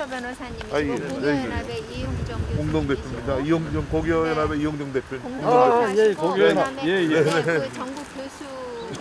김영서 변호사님이시고 아, 예. 고교연합의 이용정 교수님. 공동대표입니다. 이용정 고교연합의 이용정 대표. 공동대표시고 고교연합. 그다음에 그 전국 교수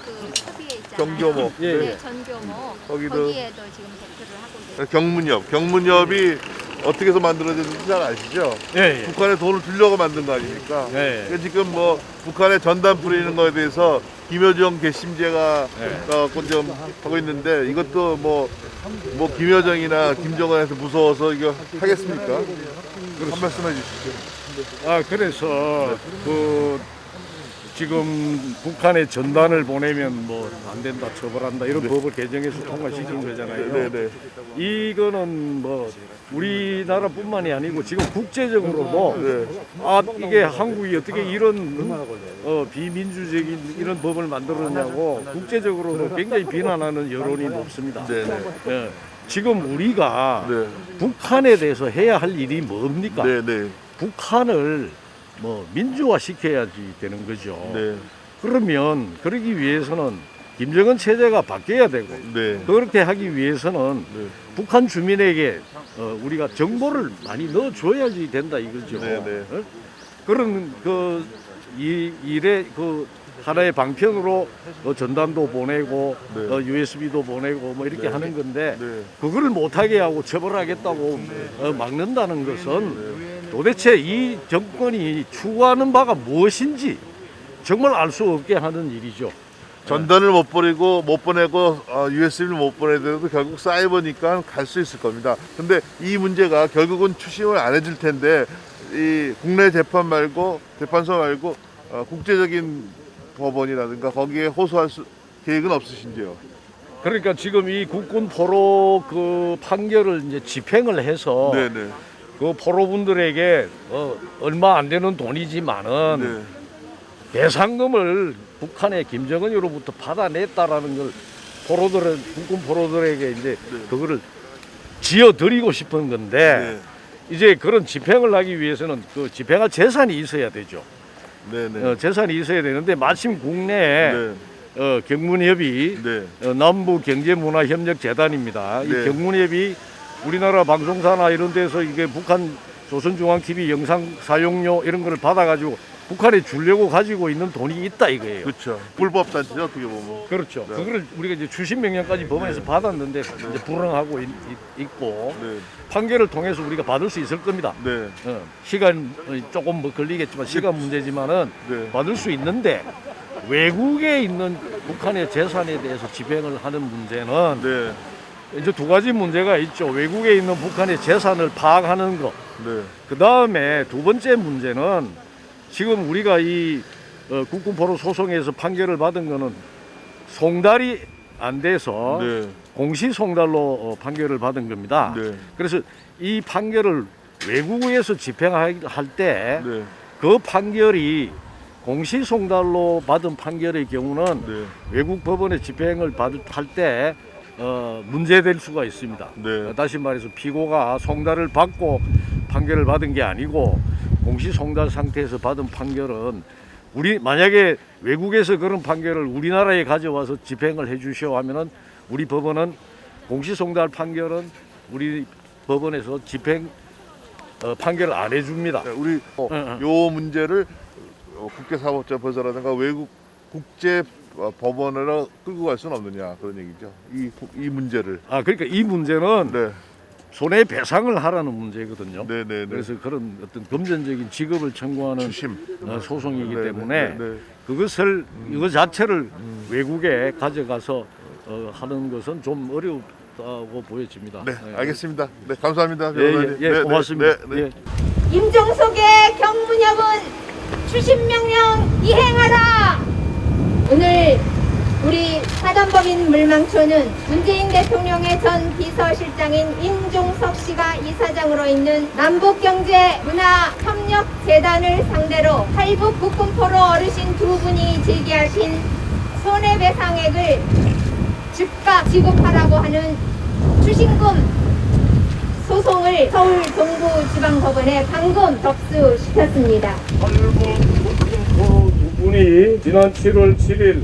그 협의회 있잖아요. 정교모. 네, 전교모. 거기도 거기에도 지금 대표를 하고 계세요. 경문협이 어떻게 해서 만들어졌는지 잘 아시죠? 예, 예. 북한에 돈을 주려고 만든 거 아닙니까? 예, 예. 그러니까 지금 뭐 북한에 전단 뿌리는 거에 대해서 김여정 괘씸죄가 좀 하고 있는데 이것도 뭐 김여정이나 김정은한테 무서워서 이거 하겠습니까? 한 말씀 해주시죠. 아, 그래서 그 지금 북한에 전단을 보내면 뭐 안 된다, 처벌한다 이런 법을 개정해서 통과시킨 거잖아요. 네네. 이거는 뭐 우리나라뿐만이 아니고 지금 국제적으로도 네. 아, 이게 한국이 어떻게 이런 비민주적인 이런 법을 만들었냐고 국제적으로도 굉장히 비난하는 여론이 높습니다. 네네. 예. 지금 우리가 네. 북한에 대해서 해야 할 일이 뭡니까? 네네. 북한을 뭐 민주화 시켜야지 되는 거죠. 네. 그러면 그러기 위해서는 김정은 체제가 바뀌어야 되고 네. 그렇게 하기 위해서는 네. 북한 주민에게 우리가 정보를 많이 넣어줘야지 된다 이거죠. 네네. 어? 그런 이 일의 하나의 방편으로 전단도 보내고 네. USB도 보내고 뭐 이렇게 네. 하는 건데 네. 그거를 못하게 하고 처벌하겠다고 막는다는 것은 도대체 이 정권이 추구하는 바가 무엇인지 정말 알 수 없게 하는 일이죠. 전단을 못 보내고 USB를 못 보내더라도 결국 사이버니까 갈 수 있을 겁니다. 근데 이 문제가 결국은 추심을 안 해줄 텐데 이 국내 재판소 말고 국제적인 법원이라든가 거기에 호소할 계획은 없으신지요? 그러니까 지금 이 국군 포로 그 판결을 이제 집행을 해서 네네. 그 포로분들에게 얼마 안 되는 돈이지만은 네. 배상금을 북한의 김정은으로부터 받아냈다라는 걸 국군 포로들에게 이제 그거를 지어드리고 싶은 건데 이제 그런 집행을 하기 위해서는 그 집행할 재산이 있어야 되죠. 네네. 재산이 있어야 되는데 마침 국내에 네. 경문협이 네. 남북경제문화협력재단입니다. 이 네. 경문협이 우리나라 방송사나 이런 데서 이게 북한 조선중앙TV 영상 사용료 이런 거를 받아가지고 북한에 주려고 가지고 있는 돈이 있다 이거예요. 그렇죠. 불법 단체죠 어떻게 보면. 그렇죠. 네. 그걸 우리가 이제 추심 명령까지 법원에서 받았는데 이제 불응하고 있고 네. 판결을 통해서 우리가 받을 수 있을 겁니다. 네. 시간 조금 뭐 걸리겠지만 시간 문제지만은 네. 받을 수 있는데 외국에 있는 북한의 재산에 대해서 집행을 하는 문제는 네. 이제 두 가지 문제가 있죠. 외국에 있는 북한의 재산을 파악하는 거. 네. 그 다음에 두 번째 문제는 지금 우리가 이 국군포로 소송에서 판결을 받은 거는 송달이 안 돼서 네. 공시 송달로 판결을 받은 겁니다. 네. 그래서 이 판결을 외국에서 집행할 때 네. 그 판결이 공시 송달로 받은 판결의 경우는 네. 외국 법원의 집행을 할 때 문제될 수가 있습니다. 네. 다시 말해서 피고가 송달을 받고 판결을 받은 게 아니고 공시 송달 상태에서 받은 판결은 만약에 외국에서 그런 판결을 우리나라에 가져와서 집행을 해 주시오 하면은 우리 법원은 공시 송달 판결은 우리 법원에서 집행 판결을 안 해줍니다. 우리 요 문제를 국제사법재판소라든가 외국 국제 법원으로 끌고 갈 수는 없느냐 그런 얘기죠. 이 문제를. 그러니까 이 문제는 네. 손해배상을 하라는 문제거든요. 네네네. 그래서 그런 어떤 금전적인 지급을 청구하는 추심. 소송이기 네네. 때문에 네네. 이거 자체를 외국에 가져가서 하는 것은 좀 어렵다고 보여집니다. 네, 알겠습니다. 네, 감사합니다. 예, 고맙습니다. 네, 네. 예. 임종석의 경문협은 추심명령 이행하라. 오늘 우리 사단법인 물망초는 문재인 대통령의 전 비서실장인 임종석 씨가 이사장으로 있는 남북경제문화협력재단을 상대로 탈북 국군포로 어르신 두 분이 제기하신 손해배상액을 즉각 지급하라고 하는 추심금 소송을 서울 동부지방법원에 방금 접수시켰습니다. 탈북 국군포로 두 분이 지난 7월 7일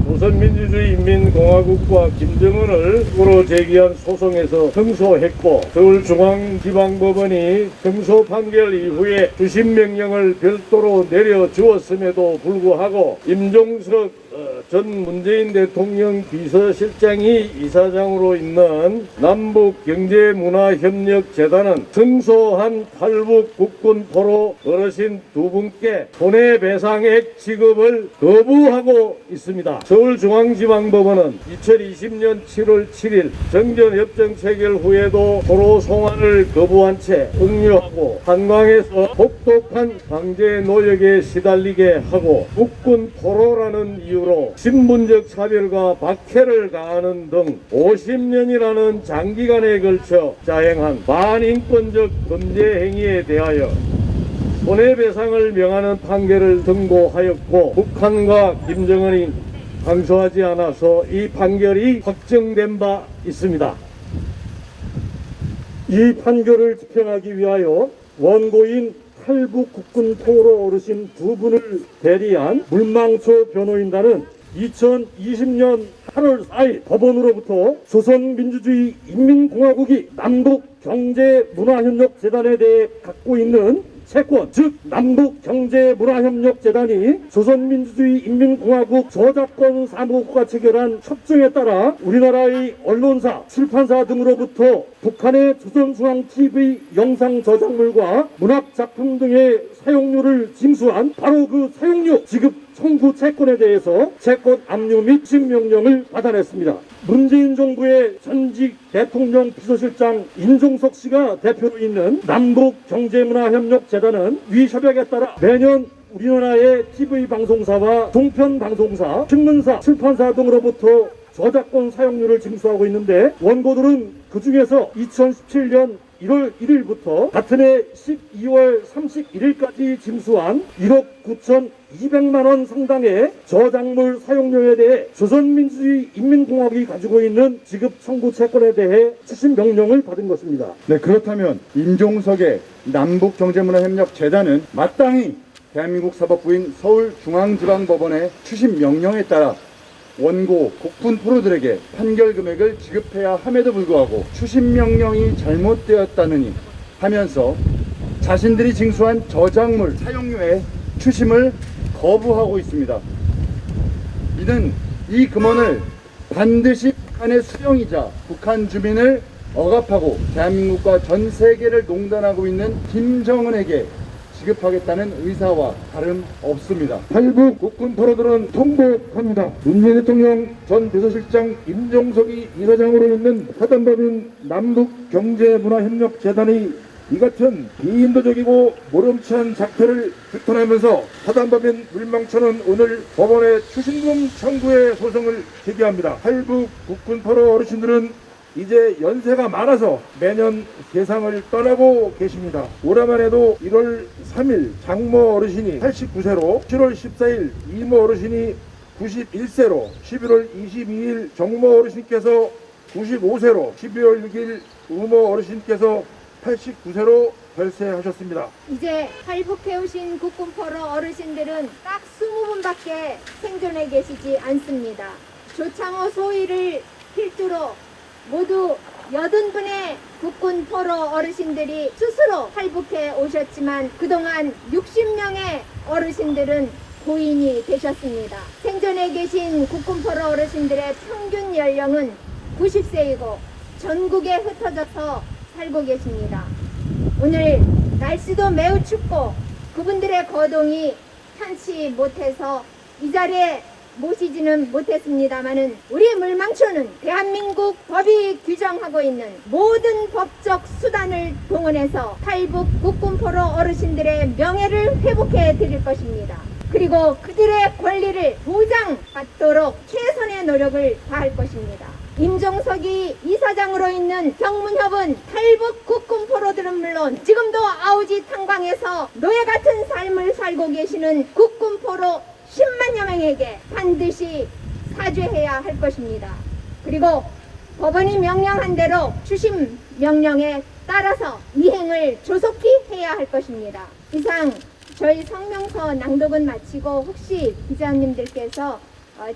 조선민주주의인민공화국과 김정은을 으로 제기한 소송에서 승소했고 서울중앙지방법원이 승소 판결 이후에 추심 명령을 별도로 내려주었음에도 불구하고 임종석 전 문재인 대통령 비서실장이 이사장으로 있는 남북경제문화협력재단은 승소한 탈북 국군 포로 어르신 두 분께 손해배상액 지급을 거부하고 있습니다. 서울중앙지방법원은 2020년 7월 7일 정전협정 체결 후에도 포로 송환을 거부한 채 억류하고 한강에서 혹독한 강제 노역에 시달리게 하고 국군 포로라는 이유로 신분적 차별과 박해를 가하는 등 50년이라는 장기간에 걸쳐 자행한 반인권적 범죄 행위에 대하여 손해배상을 명하는 판결을 선고하였고 북한과 김정은이 항소하지 않아서 이 판결이 확정된 바 있습니다. 이 판결을 집행하기 위하여 원고인 탈북 국군 포로 어르신 두 분을 대리한 물망초 변호인단은 2020년 8월 4일 법원으로부터 조선민주주의인민공화국이 남북경제문화협력재단에 대해 갖고 있는 채권, 즉 남북경제문화협력재단이 조선민주주의인민공화국 저작권 사무국과 체결한 협정에 따라 우리나라의 언론사, 출판사 등으로부터 북한의 조선중앙TV 영상 저작물과 문학작품 등의 사용료를 징수한 바로 그 사용료 지급 청구 채권에 대해서 채권 압류 및 명령을 받아냈습니다. 문재인 정부의 전직 대통령 비서실장 임종석 씨가 대표로 있는 남북경제문화협력재단은 위 협약에 따라 매년 우리나라의 TV 방송사와 종편 방송사, 신문사, 출판사 등으로부터 저작권 사용료를 징수하고 있는데 원고들은 그 중에서 2017년 1월 1일부터 같은 해 12월 31일까지 징수한 1억 9,200만 원 상당의 저작물 사용료에 대해 조선민주주의인민공화국이 가지고 있는 지급 청구 채권에 대해 추심 명령을 받은 것입니다. 네, 그렇다면 임종석의 남북경제문화협력재단은 마땅히 대한민국 사법부인 서울중앙지방법원의 추심 명령에 따라 원고 국군 포로들에게 판결 금액을 지급해야 함에도 불구하고 추심 명령이 잘못되었다느니 하면서 자신들이 징수한 저작물 사용료의 추심을 거부하고 있습니다. 이는 이 금원을 반드시 북한의 수령이자 북한 주민을 억압하고 대한민국과 전 세계를 농단하고 있는 김정은에게 지급하겠다는 의사와 다름없습니다. 탈북 국군 포로들은 통보합니다. 문재인 대통령 전 비서실장 임종석이 이사장으로 있는 사단법인 남북경제문화협력재단이 이 같은 비인도적이고 모렴치한 작태를 규탄하면서 사단법인 물망초는 오늘 법원에 추신금 청구의 소송을 제기합니다. 탈북 국군 포로 어르신들은 이제 연세가 많아서 매년 세상을 떠나고 계십니다. 올해만 해도 1월 3일 장모 어르신이 89세로 7월 14일 이모 어르신이 91세로 11월 22일 정모 어르신께서 95세로 12월 6일 우모 어르신께서 89세로 별세하셨습니다. 이제 탈북해오신 국군포로 어르신들은 딱 20분밖에 생존해 계시지 않습니다. 조창호 소위를 필두로 모두 80분의 국군 포로 어르신들이 스스로 탈북해 오셨지만 그동안 60명의 어르신들은 고인이 되셨습니다. 생존해 계신 국군 포로 어르신들의 평균 연령은 90세이고 전국에 흩어져서 살고 계십니다. 오늘 날씨도 매우 춥고 그분들의 거동이 편치 못해서 이 자리에 모시지는 못했습니다마는 우리 물망초는 대한민국 법이 규정하고 있는 모든 법적 수단을 동원해서 탈북 국군포로 어르신들의 명예를 회복해 드릴 것입니다. 그리고 그들의 권리를 보장받도록 최선의 노력을 다할 것입니다. 임종석이 이사장으로 있는 경문협은 탈북 국군포로들은 물론 지금도 아우지 탄광에서 노예 같은 삶을 살고 계시는 국군포로 10만여 명에게 반드시 사죄해야 할 것입니다. 그리고 법원이 명령한 대로 추심 명령에 따라서 이행을 조속히 해야 할 것입니다. 이상 저희 성명서 낭독은 마치고 혹시 기자님들께서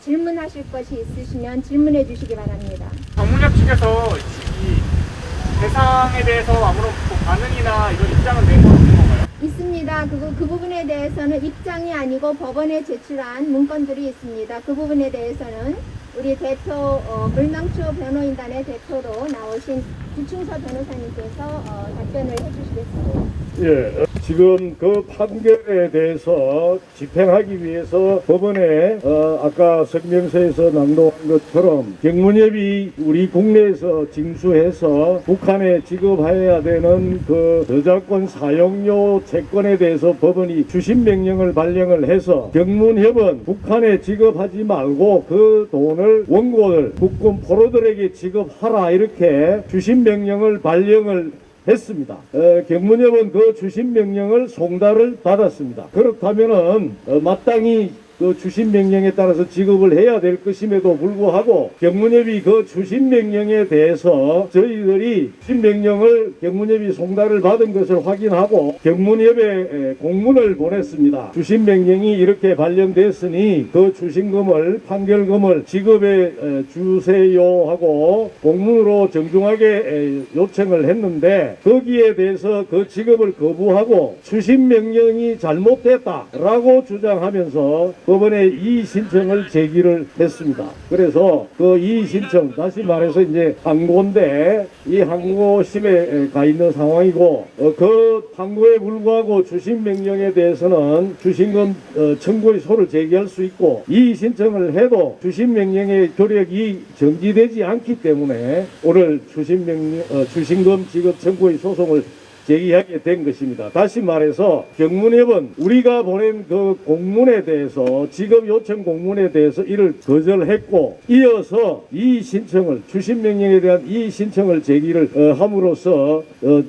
질문하실 것이 있으시면 질문해 주시기 바랍니다. 정문협 측에서 이 대상에 대해서 아무런 뭐 반응이나 이런 입장을 낸 건 없는 건가요? 있습니다. 그 부분에 대해서는 입장이 아니고 법원에 제출한 문건들이 있습니다. 그 부분에 대해서는 우리 대표 물망초 변호인단의 대표로 나오신 구충서 변호사님께서 답변을 해주시겠습니다. 예, 지금 그 판결에 대해서 집행하기 위해서 법원에 아까 성명서에서 낭독한 것처럼 경문협이 우리 국내에서 징수해서 북한에 지급해야 되는 그 저작권 사용료 채권에 대해서 법원이 주심 명령을 발령을 해서 경문협은 북한에 지급하지 말고 그 돈을 원고들 국군 포로들에게 지급하라 이렇게 주심 명령을 발령을 했습니다. 경문협은 그 주심 명령을 송달을 받았습니다. 그렇다면은 마땅히 그 주심 명령에 따라서 지급을 해야 될 것임에도 불구하고 경문협이 그 주심 명령에 대해서 저희들이 주심 명령을 경문협이 송달을 받은 것을 확인하고 경문협에 공문을 보냈습니다. 주심 명령이 이렇게 발령됐으니 그 주심금을 판결금을 지급해 주세요 하고 공문으로 정중하게 요청을 했는데 거기에 대해서 그 지급을 거부하고 주심 명령이 잘못됐다라고 주장하면서 법원에 이의 신청을 제기를 했습니다. 그래서 그 이의 신청, 다시 말해서 이제 항고인데 이 항고심에 가 있는 상황이고 그 항고에 불구하고 주심 명령에 대해서는 주심금 청구의 소를 제기할 수 있고 이의 신청을 해도 주심 명령의 효력이 정지되지 않기 때문에 오늘 주심금 지급 청구의 소송을 제기하게 된 것입니다. 다시 말해서 경문협은 우리가 보낸 그 공문에 대해서 지급 요청 공문에 대해서 이를 거절했고 이어서 이의 신청을 주심 명령에 대한 이의 신청을 제기를 함으로써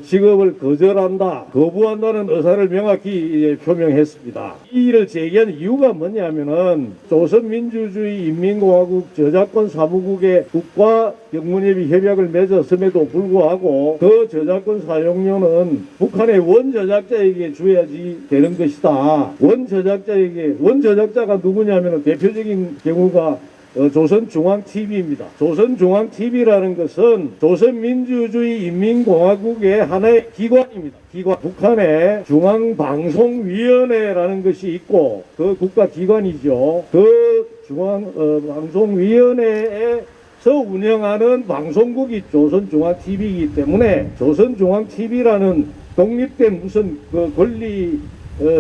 지급을 거부한다는 의사를 명확히 표명했습니다. 이 일을 제기한 이유가 뭐냐면은 조선민주주의 인민공화국 저작권 사무국의 국가 경문협이 협약을 맺었음에도 불구하고 그 저작권 사용료는 북한의 원저작자에게 줘야지 되는 것이다. 원저작자가 누구냐면 대표적인 경우가 조선중앙TV입니다. 조선중앙TV라는 것은 조선민주주의 인민공화국의 하나의 기관입니다. 북한의 중앙방송위원회라는 것이 있고 그 국가기관이죠. 그 중앙방송위원회에 운영하는 방송국이 조선중앙TV이기 때문에 조선중앙TV라는 독립된 무슨 그 권리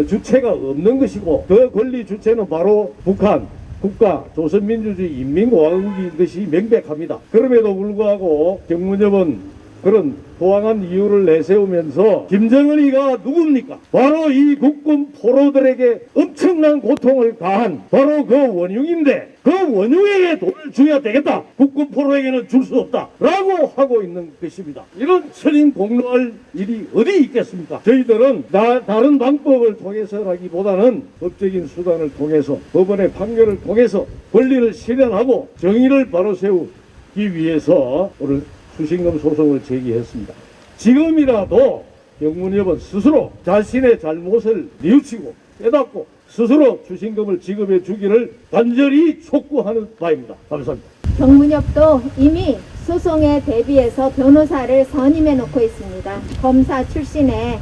주체가 없는 것이고 그 권리 주체는 바로 북한 국가 조선민주주의 인민공화국인 것이 명백합니다. 그럼에도 불구하고 경문협은 그런 호황한 이유를 내세우면서 김정은이가 누굽니까? 바로 이 국군 포로들에게 엄청난 고통을 가한 바로 그 원흉인데 그 원흉에게 돈을 줘야 되겠다. 국군 포로에게는 줄 수 없다. 라고 하고 있는 것입니다. 이런 천인 공로할 일이 어디 있겠습니까? 저희들은 다른 방법을 통해서라기보다는 법적인 수단을 통해서 법원의 판결을 통해서 권리를 실현하고 정의를 바로 세우기 위해서 오늘 주심금 소송을 제기했습니다. 지금이라도 경문협은 스스로 자신의 잘못을 뉘우치고 깨닫고 스스로 주심금을 지급해 주기를 간절히 촉구하는 바입니다. 감사합니다. 경문협도 이미 소송에 대비해서 변호사를 선임해 놓고 있습니다. 검사 출신의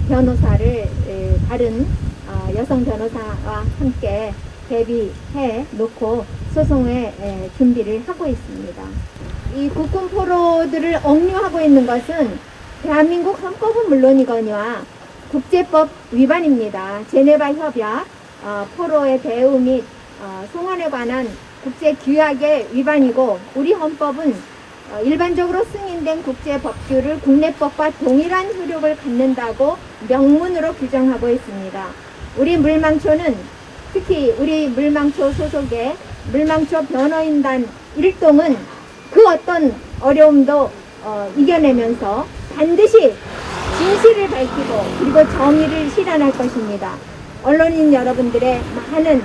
변호사를 다른 여성 변호사와 함께 대비해 놓고 소송에 준비를 하고 있습니다. 이 국군 포로들을 억류하고 있는 것은 대한민국 헌법은 물론이거니와 국제법 위반입니다. 제네바 협약, 포로의 대우 및 송환에 관한 국제규약의 위반이고 우리 헌법은 일반적으로 승인된 국제법규를 국내법과 동일한 효력을 갖는다고 명문으로 규정하고 있습니다. 우리 물망초는 특히 우리 물망초 소속의 물망초 변호인단 일동은 그 어떤 어려움도 이겨내면서 반드시 진실을 밝히고 그리고 정의를 실현할 것입니다. 언론인 여러분들의 많은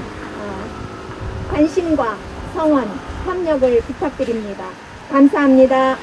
관심과 성원, 협력을 부탁드립니다. 감사합니다.